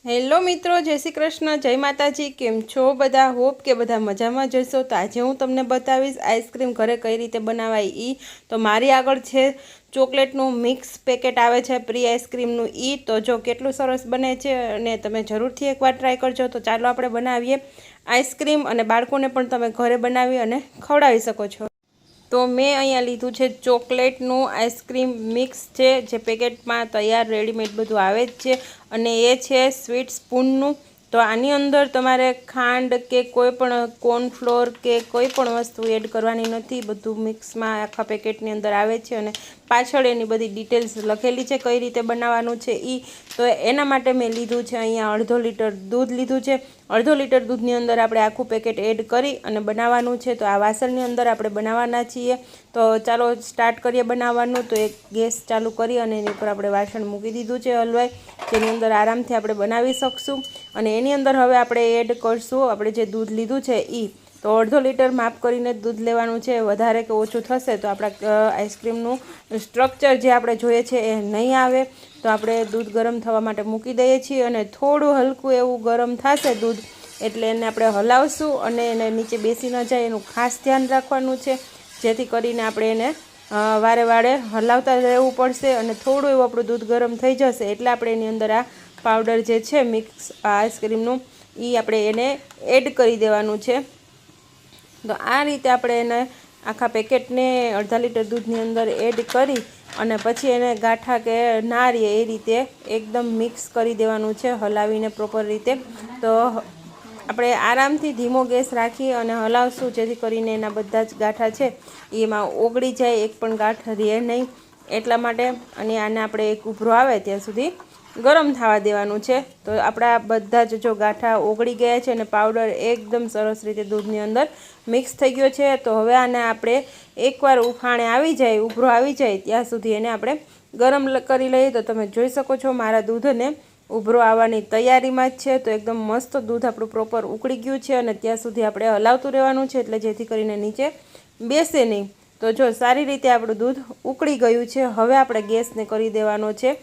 Hello મિત્રો, જય શ્રી કૃષ્ણ, જય માતાજી। કેમ છો બધા? હોપ કે બધા મજામાં જશો। તો આજે હું તમને બતાવીશ આઈસ્ક્રીમ ઘરે કઈ રીતે બનાવાય ઈ। તો મારી આગળ છે ચોકલેટનું મિક્સ પેકેટ આવે છે પ્રી આઈસ્ક્રીમનું ઈ। તો જો કેટલું સરસ બને છે અને તમે જરૂરથી એકવાર ટ્રાય કરજો। તો ચાલો આપણે બનાવીએ આઈસ્ક્રીમ અને બાળકોને પણ તમે ઘરે બનાવી અને ખવડાવી શકો છો। તો મેં અહીંયા લીધું છે ચોકલેટનું આઈસ્ક્રીમ મિક્સ છે, જે પેકેટમાં તૈયાર રેડીમેડ બધું આવે જ છે, અને એ છે સ્વીટ સ્પૂનનું। તો આની અંદર તમારે ખાંડ કે કોઈ પણ કોર્નફ્લોર કે કોઈ પણ વસ્તુ એડ કરવાની નથી, બધું મિક્સમાં આખા પેકેટની અંદર આવે છે અને પાછળ એની બધી ડિટેલ્સ લખેલી છે કઈ રીતે બનાવવાનું છે ઈ। તો એના માટે મેં લીધું છે અહીંયા 1/2 લીટર દૂધ લીધું છે। 1/2 લીટર દૂધની અંદર આપણે આખું પેકેટ એડ કરી અને બનાવવાનું છે। તો આ વાસણની અંદર આપણે બનાવવાના છીએ। તો ચાલો સ્ટાર્ટ કરીએ બનાવવાનું। તો એક ગેસ ચાલુ કરી અને એની ઉપર આપણે વાસણ મૂકી દીધું છે હલવાઈ, જેની અંદર આરામથી આપણે બનાવી શકશું। અને એની અંદર હવે આપણે એડ કરશું આપણે જે દૂધ લીધું છે ઈ। તો 1/2 લીટર માપ કરીને દૂધ લેવાનું છે, વધારે કે ઓછું થશે તો આપણા આઈસ્ક્રીમનું સ્ટ્રક્ચર જે આપણે જોઈએ છે એ નહીં આવે। તો આપણે દૂધ ગરમ થવા માટે મૂકી દઈએ છીએ અને થોડું હલકું એવું ગરમ થશે દૂધ એટલે એને આપણે હલાવશું અને એને નીચે બેસી ન જાય એનું ખાસ ધ્યાન રાખવાનું છે, જેથી કરીને આપણે એને વારે વારે હલાવતા રહેવું પડશે। અને થોડું એવું આપણું દૂધ ગરમ થઈ જશે એટલે આપણે એની અંદર આ પાવડર જે છે મિક્સ આઈસ્ક્રીમનું એ આપણે એને એડ કરી દેવાનું છે। તો આ રીતે આપણે એને આખા પેકેટને 1/2 લીટર દૂધની અંદર એડ કરી અને પછી એને ગાંઠા કે ના રહે એ રીતે એકદમ મિક્સ કરી દેવાનું છે, હલાવીને પ્રોપર રીતે। તો આપણે આરામથી ધીમો ગેસ રાખી અને હલાવશું, જેથી કરીને એના બધા જ ગાંઠા છે એમાં ઓગળી જાય, એક પણ ગાંઠ રહે નહીં એટલા માટે। અને આને આપણે એક ઉભરો આવે ત્યાં સુધી ગરમ થવા દેવાનું છે। તો આપણા બધા જ જો ગાંઠા ઓગળી ગયા છે અને પાવડર એકદમ સરસ રીતે દૂધની અંદર મિક્સ થઈ ગયો છે। તો હવે આને આપણે એકવાર ઉફાણે આવી જાય, ઉભરો આવી જાય ત્યાં સુધી એને આપણે ગરમ કરી લઈએ। તો તમે જોઈ શકો છો મારા દૂધને ઉભરો આવવાની તૈયારીમાં જ છે। તો એકદમ મસ્ત દૂધ આપણું પ્રોપર ઉકળી ગયું છે અને ત્યાં સુધી આપણે હલાવતું રહેવાનું છે, એટલે જેથી કરીને નીચે બેસે નહીં। તો જો સારી રીતે આપણું દૂધ ઉકળી ગયું છે। હવે આપણે ગેસને કરી દેવાનો છે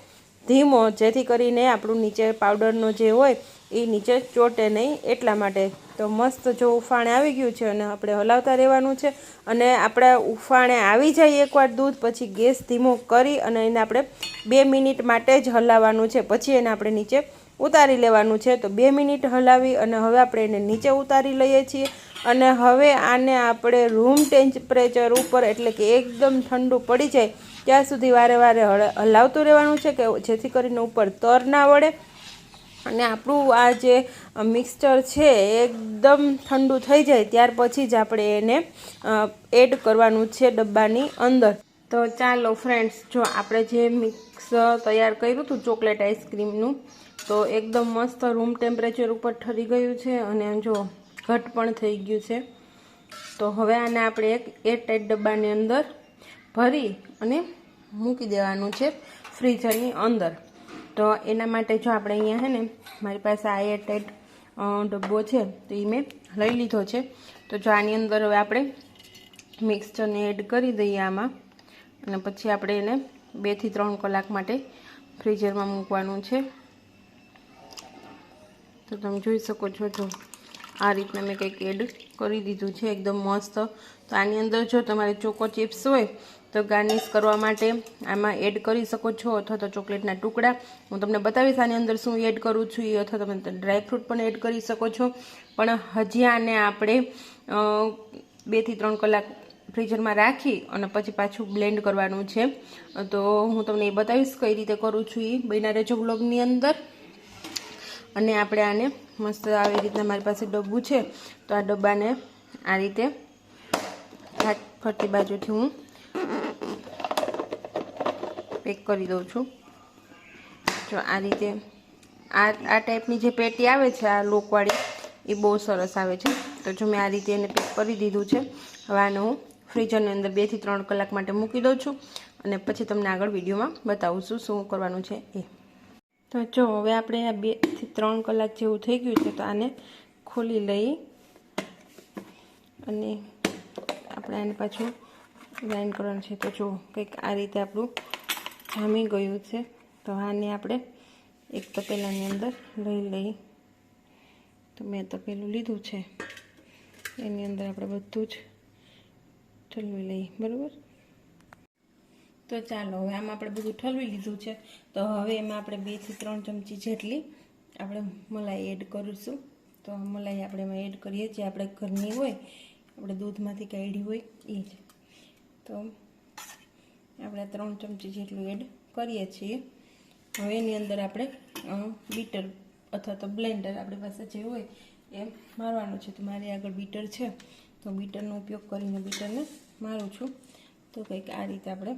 ધીમો, જેથી કરીને આપણું નીચે પાવડરનો જે હોય એ નીચે ચોટે નહીં એટલા માટે। તો મસ્ત જો ઉફાણે આવી ગયું છે અને આપણે હલાવતા રહેવાનું છે। અને આપણે ઉફાણે આવી જાય એકવાર દૂધ પછી ગેસ ધીમો કરી અને એને આપણે 2 મિનિટ માટે જ હલાવવાનું છે, પછી એને આપણે નીચે ઉતારી લેવાનું છે। તો 2 મિનિટ હલાવી અને હવે આપણે એને નીચે ઉતારી લઈએ છીએ। અને હવે આને આપણે રૂમ ટેમ્પરેચર ઉપર એટલે કે એકદમ ઠંડુ પડી જાય ત્યાં સુધી વારે વારે હલાવતું રહેવાનું છે, કે જેથી કરીને ઉપર તર ના વળે। અને આપણું આ જે મિક્સચર છે એકદમ ઠંડુ થઈ જાય ત્યાર પછી જ આપણે એને એડ કરવાનું છે ડબ્બાની અંદર। તો ચાલો ફ્રેન્ડ્સ, જો આપણે જે મિક્સ તૈયાર કર્યું હતું ચોકલેટ આઈસ્ક્રીમનું, તો એકદમ મસ્ત રૂમ ટેમ્પરેચર ઉપર ઠરી ગયું છે અને જો ઘટ પણ થઈ ગયું છે। તો હવે આને આપણે એક એરટાઈટ ડબ્બાની અંદર ભરી અને મૂકી દેવાનું છે ફ્રીઝરની અંદર। તો એના માટે જો આપણે અહીંયા છે ને, મારી પાસે આ એરટાઈટ ડબ્બો છે તો એ મેં લઈ લીધો છે। તો જો આની અંદર હવે આપણે મિક્સચરને એડ કરી દઈએ આમાં, અને પછી આપણે એને 2 થી 3 કલાક માટે ફ્રીઝરમાં મૂકવાનું છે। તો તમે જોઈ શકો છો, જો આ રીતના મેં કંઈક એડ કરી દીધું છે એકદમ મસ્ત। તો આની અંદર જો તમારે ચોકો ચિપ્સ હોય તો ગાર્નિશ કરવા માટે આમાં એડ કરી શકો છો, અથવા તો ચોકલેટના ટુકડા, હું તમને બતાવીશ આની અંદર શું એડ કરું છું એ, અથવા તમે ડ્રાયફ્રૂટ પણ એડ કરી શકો છો। પણ હજી આને આપણે 2 થી 3 કલાક ફ્રીઝરમાં રાખી અને પછી પાછું બ્લેન્ડ કરવાનું છે। તો હું તમને એ બતાવીશ કઈ રીતે કરું છું એ, બન્યા રહેજો વ્લોગની અંદર। અને આપણે આને મસ્ત આવી રીતના મારી પાસે ડબ્બું છે, તો આ ડબ્બાને આ રીતે ફરતી બાજુથી હું પેક કરી દઉં છું। જો આ રીતે આ ટાઈપની જે પેટી આવે છે આ લોકવાળી, એ બહુ સરસ આવે છે। તો જો મેં આ રીતે એને પેક કરી દીધું છે। હવે આને હું ફ્રીઝરની અંદર 2 થી 3 કલાક માટે મૂકી દઉં છું અને પછી તમને આગળ વિડીયોમાં બતાવું છું શું કરવાનું છે એ। તો જો હવે આપણે આ 2 થી 3 કલાક જેવું થઈ ગયું છે, તો આને ખોલી લઈ અને આપણે આને પાછું ગ્રાઇન્ડ કરવાનું છે। તો જો કંઈક આ રીતે આપણું જામી ગયું છે। તો આને આપણે એક તપેલાની અંદર લઈ લઈ. તો મેં તપેલું લીધું છે, એની અંદર આપણે બધું જ ઠલવી લઈએ. બરાબર. તો ચાલો હવે આમાં આપણે બધું ઠલવી લીધું છે. તો હવે એમાં આપણે 2 થી 3 ચમચી જેટલી આપણે મલાઈ એડ કરીશું. તો મલાઈ આપણે એમાં એડ કરીએ, જે આપણે ઘરની હોય, આપણે દૂધમાંથી કાઢી હોય એ જ. તો આપણે 3 ચમચી જેટલું એડ કરીએ છીએ. હવે એની અંદર આપણે બીટર અથવા તો બ્લેન્ડર આપણી પાસે જે હોય એ મારવાનું છે. તો મારી આગળ બીટર છે, તો બીટરનો ઉપયોગ કરીને બીટરને મારું છું. તો કંઈક આ રીતે આપણે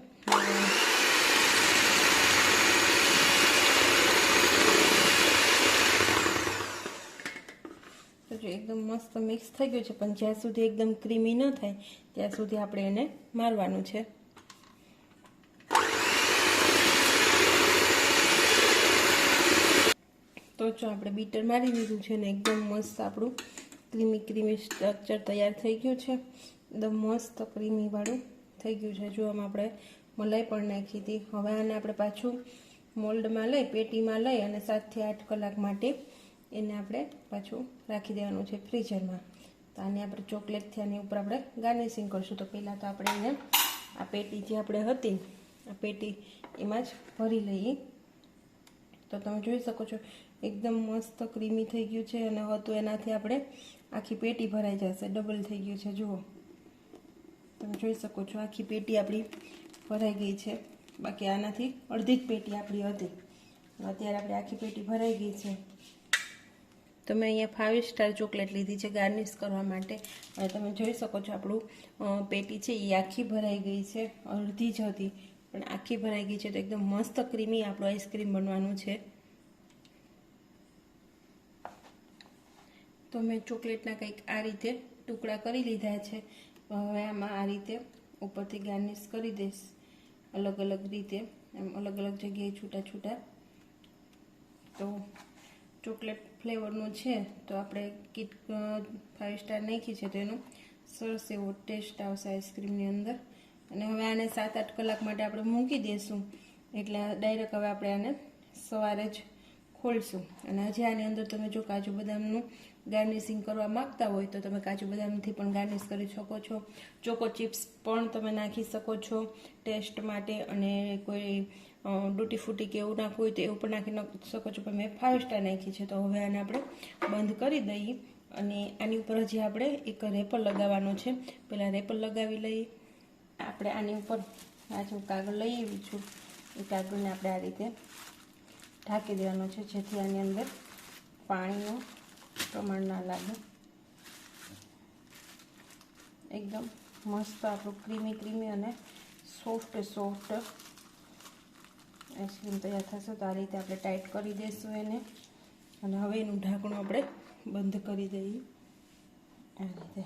તો જો એકદમ મસ્ત મિક્સ થઈ ગયું છે, પણ જ્યાં સુધી એકદમ ક્રીમી ન થાય ત્યાં સુધી આપણે એને મારવાનું છે. તો જો આપણે બીટર મારી દીધું છે ને એકદમ મસ્ત આપણું ક્રીમી સ્ટ્રક્ચર તૈયાર થઈ ગયું છે. એકદમ મસ્ત ક્રીમીવાળું થઈ ગયું છે. જો આમાં આપણે મલાઈ પણ નાખી હતી. હવે આને આપણે પાછું મોલ્ડમાં લઈ, પેટીમાં લઈ અને 7 થી 8 કલાક માટે એને આપણે પાછું રાખી દેવાનું છે ફ્રીઝરમાં. તો આને આપણે ચોકલેટથી આની ઉપર આપણે ગાર્નિશિંગ કરીશું. તો પહેલાં તો આપણે એને આ પેટી જે આપણે હતી, આ પેટી એમાં જ ભરી લઈએ. તો તમે જોઈ શકો છો એકદમ મસ્ત ક્રીમી થઈ ગયું છે, અને હવે તો એનાથી આપણે આખી પેટી ભરાઈ જશે. ડબલ થઈ ગયું છે. જુઓ, તમે જોઈ શકો છો આખી પેટી આપણી ભરાઈ ગઈ છે. બાકી આનાથી અડધી જ પેટી આપણી હતી. અત્યારે આપણે આખી પેટી ભરાઈ ગઈ છે. તો મેં અહીંયા 5 સ્ટાર ચોકલેટ લીધી છે ગાર્નિશ કરવા માટે. અને તમે જોઈ શકો છો આપણું પેટી છે એ આખી ભરાઈ ગઈ છે. અડધી જ હતી પણ આખી ભરાઈ ગઈ છે. તો એકદમ મસ્ત ક્રીમી આપણું આઈસ્ક્રીમ બનવાનું છે. તો મેં ચોકલેટના કંઈક આ રીતે ટુકડા કરી લીધા છે. હવે આમાં આ રીતે ઉપરથી ગાર્નિશ કરી દઈશ, અલગ અલગ રીતે, એમ અલગ અલગ જગ્યાએ છૂટા છૂટા. તો ચોકલેટ ફ્લેવરનું છે, તો આપણે કીટ 5 સ્ટાર નાખી છે, તો એનો સરસ એવો ટેસ્ટ આવશે આઈસ્ક્રીમની અંદર. અને હવે આને 7-8 કલાક માટે આપણે મૂકી દઈશું. એટલે ડાયરેક્ટ હવે આપણે આને સવારે જ ખોલશું. અને હજી આની અંદર તમે જો કાજુ બદામનું ગાર્નિશિંગ કરવા માગતા હોય તો તમે કાજુ બદામથી પણ ગાર્નિશ કરી શકો છો. ચોકો ચિપ્સ પણ તમે નાખી શકો છો ટેસ્ટ માટે. અને કોઈ ડૂટી ફૂટી કે એવું નાખવું હોય તો એવું પણ નાખી શકો છો. પણ મેં 5 સ્ટાર નાખી છે. તો હવે આને આપણે બંધ કરી દઈએ. અને આની ઉપર હજી આપણે એક રેપર લગાવવાનો છે. પહેલાં રેપર લગાવી લઈએ. આપણે આની ઉપર આ જે કાગળ લઈ આવી છું એ કાગળને આપણે આ રીતે ઢાંકી દેવાનો છે, જેથી આની અંદર પાણીનું પ્રમાણ ના લાગે. એકદમ મસ્ત આપણું ક્રીમી અને સોફ્ટ આઈસ્ક્રીમ તૈયાર થશે. તો આ રીતે આપણે ટાઈટ કરી દઈશું એને. અને હવે એનું ઢાંકણું આપણે બંધ કરી દઈએ આ રીતે.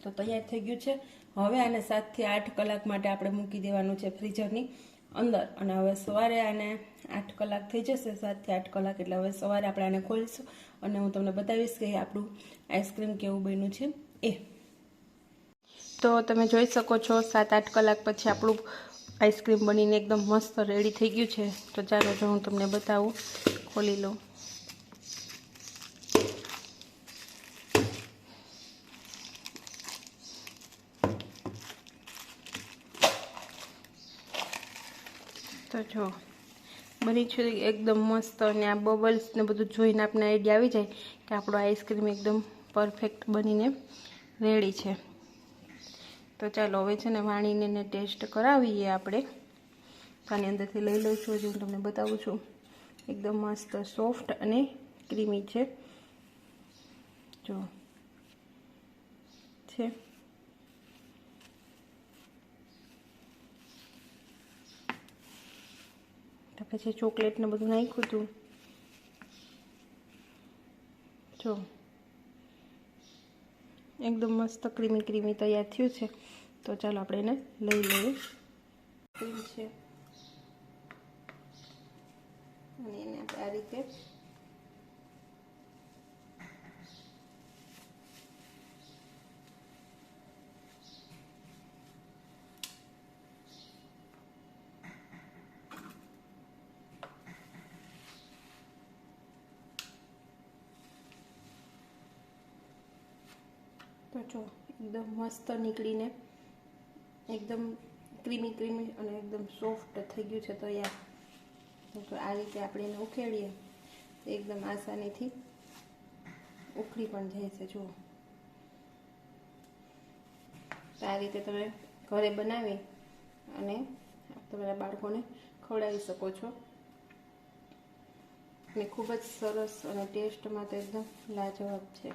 તો તૈયાર થઈ ગયું છે. હવે આને 7 થી 8 કલાક માટે આપણે મૂકી દેવાનું છે ફ્રીઝરની અંદર. અને હવે સવારે આને 8 કલાક થઈ જશે, 7 થી 8 કલાક. એટલે હવે સવારે આપણે આને ખોલીશું અને હું તમને બતાવીશ કે આપણું આઈસ્ક્રીમ કેવું બન્યું છે એ. તો તમે જોઈ શકો છો 7-8 કલાક પછી આપણું આઈસ્ક્રીમ બનીને એકદમ મસ્ત રેડી થઈ ગયું છે. તો ચાલો જો હું તમને બતાવું, ખોલી લઉં. તો જો બની છે એકદમ મસ્ત. અને આ બબલ્સ ને બધું જોઈને આપણે આઈડિયા આવી જાય કે આપણો આઈસ્ક્રીમ એકદમ પરફેક્ટ બનીને રેડી છે. તો ચાલો હવે છે ને વાણીને એને ટેસ્ટ કરાવીએ આપણે. તો આની અંદરથી લઈ લઉં છું, જે હું તમને બતાવું છું. એકદમ મસ્ત સોફ્ટ અને ક્રીમી છે. જો છે તો પછી ચોકલેટને બધું નાખ્યું હતું. જો એકદમ મસ્ત ક્રીમી તૈયાર થયું છે. તો ચાલો આપણે એને લઈ લઈએ. ક્રીમ છે અને એને આપણે આ રીતે તો જો એકદમ મસ્ત નીકળીને એકદમ ક્રીમી ક્રીમી અને એકદમ સોફ્ટ થઈ ગયું છે તૈયાર. તો આ રીતે આપણે એને ઉખેડીએ તો એકદમ આસાનીથી ઉખડી પણ જાય છે. જુઓ, આ રીતે તમે ઘરે બનાવી અને તમારા બાળકોને ખવડાવી શકો છો અને ખૂબ જ સરસ અને ટેસ્ટમાં તો એકદમ લાજવાબ છે.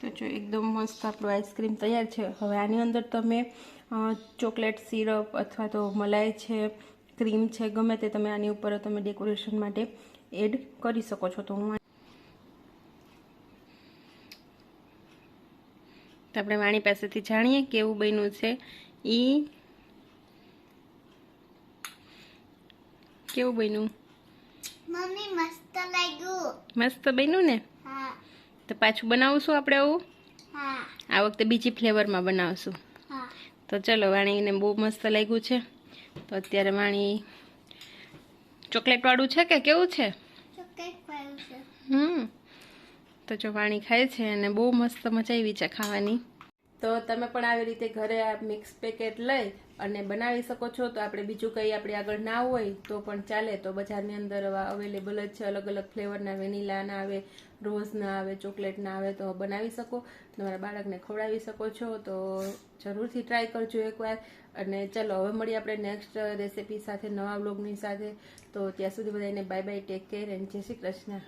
તો જો એકદમ મસ્ત આપણું આઈસ્ક્રીમ તૈયાર છે. હવે આની અંદર તમે ચોકલેટ સિરપ અથવા તો મલાઈ છે, ક્રીમ છે, ગમે તે તમે આની ઉપર તમે ડેકોરેશન માટે એડ કરી શકો છો. તો આપણે વાણી પાસેથી જાણીએ કેવું બન્યું છે. કેવું બન્યું મમ્મી? મસ્ત લાગ્યું. મસ્ત બન્યું ને? હા. તો પાછું બનાવશું આપણે આવું? હા. આ વખતે બીજી ફ્લેવરમાં બનાવશું. હા. તો ચલો, વાણીને બહુ મસ્ત લાગ્યું છે. તો અત્યારે વાણી ચોકલેટ વાળું છે કે કેવું છે? ચોકલેટ વાળું છે. તો જો વાણી ખાય છે અને બહુ મસ્ત મજા આવી છે ખાવાની. તો તમે પણ આવી રીતે ઘરે આ મિક્સ પેકેટ લઈ અને બનાવી શકો છો. તો આપણે બીજું કંઈ આપણે આગળ ના હોય તો પણ ચાલે. તો બજારની અંદર અવેલેબલ જ છે અલગ અલગ ફ્લેવરના. વેનીલા ના આવે, રોઝ ના આવે, ચોકલેટ ના આવે. તો બનાવી શકો, તમારા બાળકને ખવડાવી શકો છો. તો જરૂરથી ટ્રાય કરજો એકવાર. અને ચલો, હવે મળીએ આપણે નેક્સ્ટ રેસીપી સાથે, નવા વ્લોગની સાથે. તો ત્યાં સુધી બધાને bye bye, take care and જય શ્રી કૃષ્ણ.